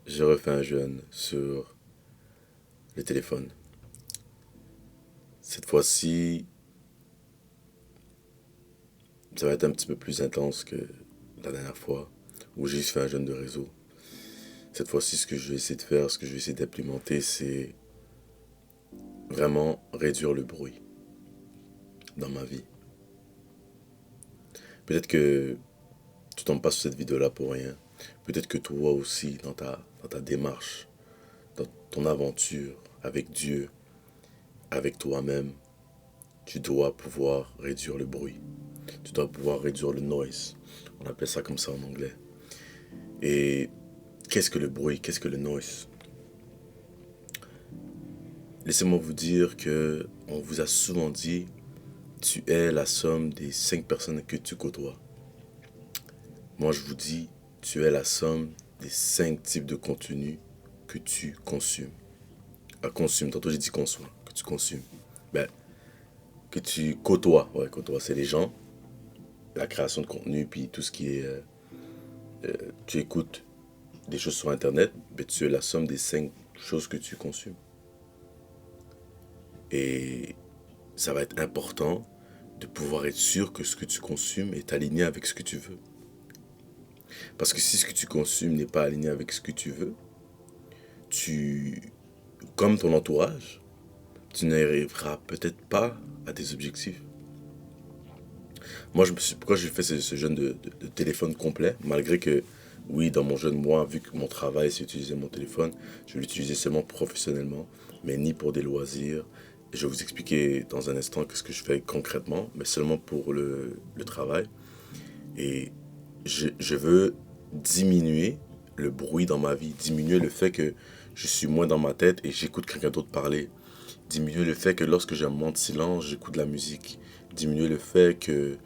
je refais un jeûne sur le téléphone. Cette fois-ci, ça va être un petit peu plus intense que la dernière fois où j'ai juste fait un jeûne de réseau. Cette fois-ci, ce que je vais essayer de faire, ce que je vais essayer d'implémenter, c'est vraiment réduire le bruit dans ma vie. Peut-être que tu tombes pas sur cette vidéo-là pour rien. Peut-être que toi aussi, dans ta démarche, dans ton aventure avec Dieu, avec toi-même, tu dois pouvoir réduire le bruit. Tu dois pouvoir réduire le noise. On appelle ça comme ça en anglais. Et qu'est-ce que le bruit? Qu'est-ce que le noise? Laissez-moi vous dire que on vous a souvent dit tu es la somme des 5 personnes que tu côtoies. Moi, je vous dis, tu es la somme des 5 types de contenus que tu consumes. Consume, tantôt j'ai dit conçois, que tu consumes. Ben, que tu côtoies. Ouais, côtoies, c'est les gens, la création de contenu, puis tout ce qui est. Tu écoutes des choses sur Internet, ben, tu es la somme des 5 choses que tu consumes. Et ça va être important de pouvoir être sûr que ce que tu consumes est aligné avec ce que tu veux. Parce que si ce que tu consumes n'est pas aligné avec ce que tu veux, tu, comme ton entourage, tu n'arriveras peut-être pas à tes objectifs. Moi, pourquoi j'ai fait ce jeûne de téléphone complet, malgré que, oui, dans mon jeûne, moi, vu que mon travail, c'est utiliser mon téléphone, je vais l'utiliser seulement professionnellement, mais ni pour des loisirs. Et je vais vous expliquer dans un instant ce que je fais concrètement, mais seulement pour le travail. Et je veux diminuer le bruit dans ma vie, diminuer le fait que je suis moins dans ma tête et j'écoute quelqu'un d'autre parler. Diminuer le fait que lorsque j'ai un moment de silence, j'écoute de la musique. Diminuer le fait que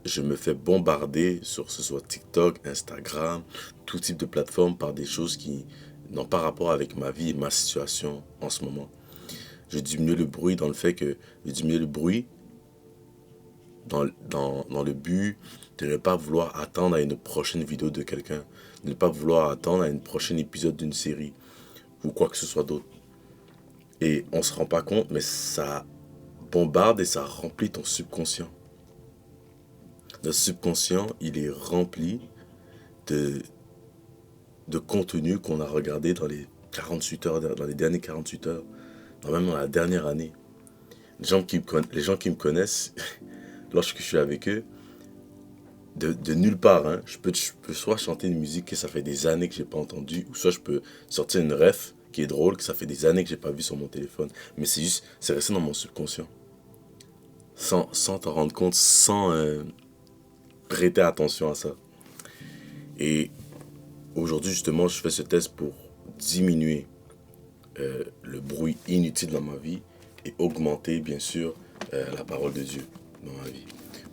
je me fais bombarder sur que ce soit TikTok, Instagram, tout type de plateforme par des choses qui n'ont pas rapport avec ma vie et ma situation en ce moment. Je diminue le bruit dans le fait que je diminue le bruit dans le but de ne pas vouloir attendre à une prochaine vidéo de quelqu'un, de ne pas vouloir attendre à une prochaine épisode d'une série ou quoi que ce soit d'autre. Et on se rend pas compte, mais ça bombarde et ça remplit ton subconscient. Notre subconscient, il est rempli de, de contenu qu'on a regardé dans les 48 heures, dans les dernières 48 heures, même dans la dernière année. Les gens qui me connaissent, lorsque je suis avec eux, de nulle part, hein, je peux soit chanter une musique que ça fait des années que j'ai pas entendue, ou soit je peux sortir une ref qui est drôle, que ça fait des années que j'ai pas vu sur mon téléphone. Mais c'est juste, c'est resté dans mon subconscient. Sans t'en rendre compte, sans prêter attention à ça. Et aujourd'hui, justement, je fais ce test pour diminuer le bruit inutile dans ma vie et augmenter, bien sûr, la parole de Dieu dans ma vie.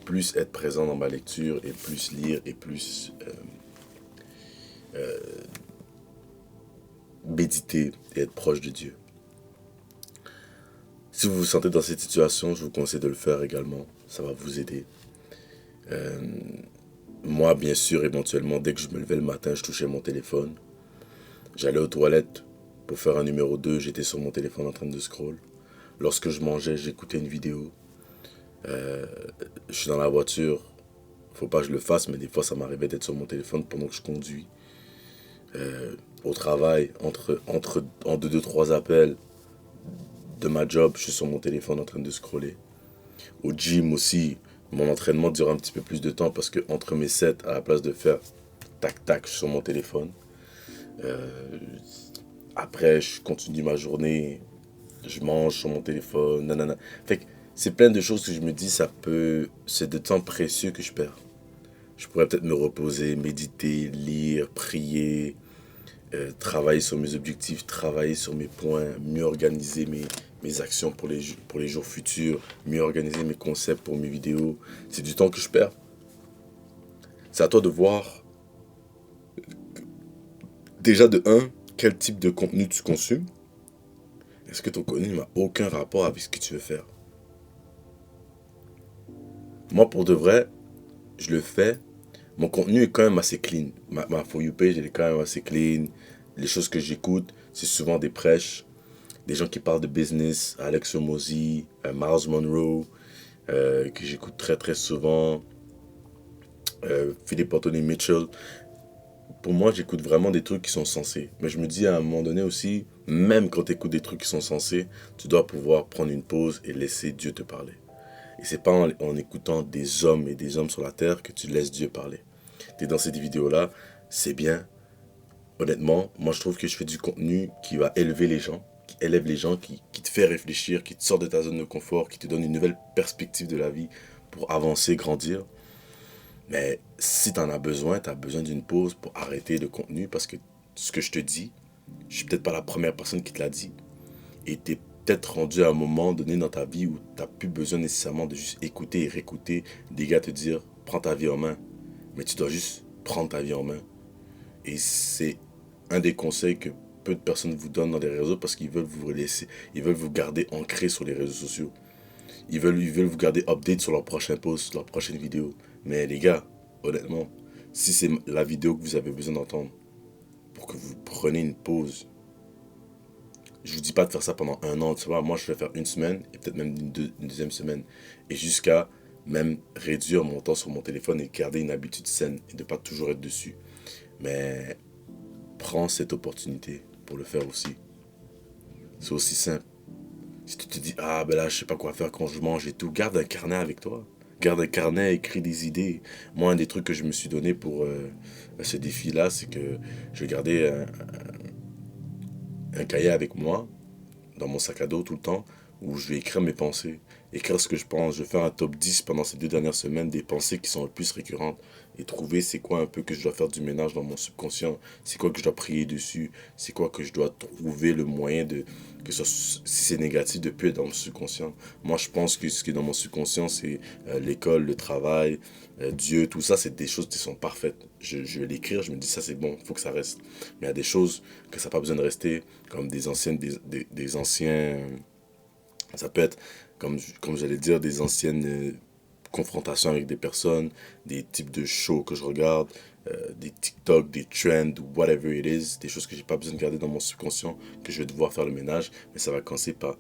Plus être présent dans ma lecture et plus lire et plus méditer et être proche de Dieu. Si vous vous sentez dans cette situation, je vous conseille de le faire également. Ça va vous aider. Moi, bien sûr, éventuellement, dès que je me levais le matin, je touchais mon téléphone. J'allais aux toilettes pour faire un numéro 2, j'étais sur mon téléphone en train de scroll. Lorsque je mangeais, j'écoutais une vidéo. Je suis dans la voiture, faut pas que je le fasse, mais des fois ça m'arrivait d'être sur mon téléphone pendant que je conduis. Au travail, en deux, trois appels de ma job, je suis sur mon téléphone en train de scroller. Au gym aussi, mon entraînement dure un petit peu plus de temps parce que entre mes sets, à la place de faire tac tac, je suis sur mon téléphone. Euh, Après, je continue ma journée, je mange sur mon téléphone, nanana. Fait que c'est plein de choses que je me dis, c'est de temps précieux que je perds. Je pourrais peut-être me reposer, méditer, lire, prier, travailler sur mes objectifs, travailler sur mes points, mieux organiser mes actions pour les jours futurs, mieux organiser mes concepts pour mes vidéos. C'est du temps que je perds. C'est à toi de voir, déjà de un, quel type de contenu tu consumes. Est-ce que ton contenu n'a aucun rapport avec ce que tu veux faire? Moi, pour de vrai, je le fais. Mon contenu est quand même assez clean. Ma For You page, elle est quand même assez clean. les choses que j'écoute, c'est souvent des prêches, des gens qui parlent de business, Alex Hormozy, Miles Monroe, que j'écoute très très souvent, Philip Anthony Mitchell. Pour moi, j'écoute vraiment des trucs qui sont sensés. Mais je me dis à un moment donné aussi, même quand tu écoutes des trucs qui sont sensés, tu dois pouvoir prendre une pause et laisser Dieu te parler. Et c'est pas en écoutant des hommes et des hommes sur la terre que tu laisses Dieu parler. Tu es dans cette vidéo-là, c'est bien. Honnêtement, moi je trouve que je fais du contenu qui va élever les gens, qui élève les gens, qui te fait réfléchir, qui te sort de ta zone de confort, qui te donne une nouvelle perspective de la vie pour avancer, grandir. Mais si tu en as besoin, tu as besoin d'une pause pour arrêter le contenu parce que ce que je te dis, je suis peut-être pas la première personne qui te l'a dit. Et tu es peut-être rendu à un moment donné dans ta vie où tu n'as plus besoin nécessairement de juste écouter et réécouter des gars te dire prends ta vie en main. Mais tu dois juste prendre ta vie en main. Et c'est un des conseils que peu de personnes vous donnent dans les réseaux parce qu'ils veulent vous laisser, ils veulent vous garder ancré sur les réseaux sociaux. Ils veulent vous garder update sur leur prochain post, leur prochaine vidéo. Mais les gars, honnêtement, si c'est la vidéo que vous avez besoin d'entendre pour que vous preniez une pause, je vous dis pas de faire ça pendant un an, tu vois. Moi, je vais faire une semaine et peut-être même une deuxième semaine. Et jusqu'à même réduire mon temps sur mon téléphone et garder une habitude saine et de pas toujours être dessus. Mais prends cette opportunité pour le faire aussi. C'est aussi simple. Si tu te dis, ah ben là, je sais pas quoi faire quand je mange et tout, garde un carnet avec toi. Garde un carnet, écris des idées. Moi, un des trucs que je me suis donné pour ce défi-là, c'est que je gardais un cahier avec moi, dans mon sac à dos tout le temps, où je vais écrire mes pensées, écrire ce que je pense. Je vais faire un top 10 pendant ces 2 dernières semaines des pensées qui sont le plus récurrentes et trouver c'est quoi un peu que je dois faire du ménage dans mon subconscient, c'est quoi que je dois prier dessus, c'est quoi que je dois trouver le moyen de, que ce soit, si c'est négatif, de plus être dans mon subconscient. Moi, je pense que ce qui est dans mon subconscient, c'est l'école, le travail, Dieu, tout ça, c'est des choses qui sont parfaites. Je vais l'écrire, je me dis ça c'est bon, il faut que ça reste. Mais il y a des choses que ça n'a pas besoin de rester, comme des anciennes, des anciens, ça peut être, comme j'allais dire, des anciennes confrontations avec des personnes, des types de shows que je regarde, des TikTok, des trends, whatever it is, des choses que j'ai pas besoin de garder dans mon subconscient, que je vais devoir faire le ménage, mais ça va commencer par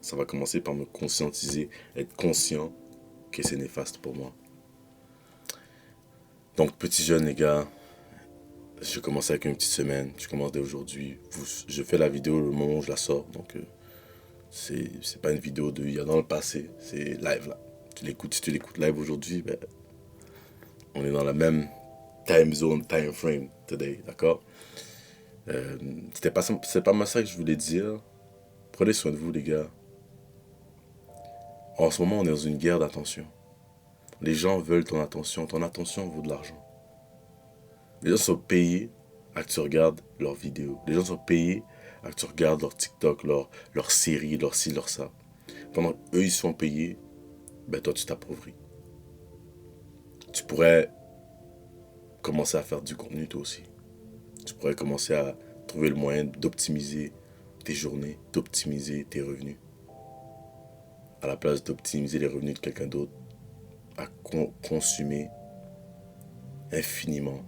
me conscientiser, être conscient que c'est néfaste pour moi. Donc, petit jeune, les gars, je commence avec une petite semaine, je commence dès aujourd'hui. Je fais la vidéo le moment où je la sors, donc c'est pas une vidéo de il y a dans le passé, c'est live là. Si tu l'écoutes live aujourd'hui, ben, on est dans la même time zone, time frame today, d'accord? Euh, c'est pas mal ça que je voulais dire. Prenez soin de vous, les gars. En ce moment, on est dans une guerre d'attention. Les gens veulent ton attention vaut de l'argent. Les gens sont payés à que tu regardes leurs vidéos. Les gens sont payés à que tu regardes leur TikTok, leur série, leur ci, leur ça. Pendant qu'eux, ils sont payés, ben toi, tu t'appauvris. Tu pourrais commencer à faire du contenu, toi aussi. Tu pourrais commencer à trouver le moyen d'optimiser tes journées, d'optimiser tes revenus. À la place d'optimiser les revenus de quelqu'un d'autre, à consommer infiniment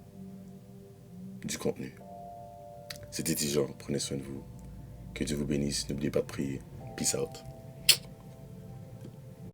du contenu. C'était Tijan, prenez soin de vous. Que Dieu vous bénisse, n'oubliez pas de prier. Peace out.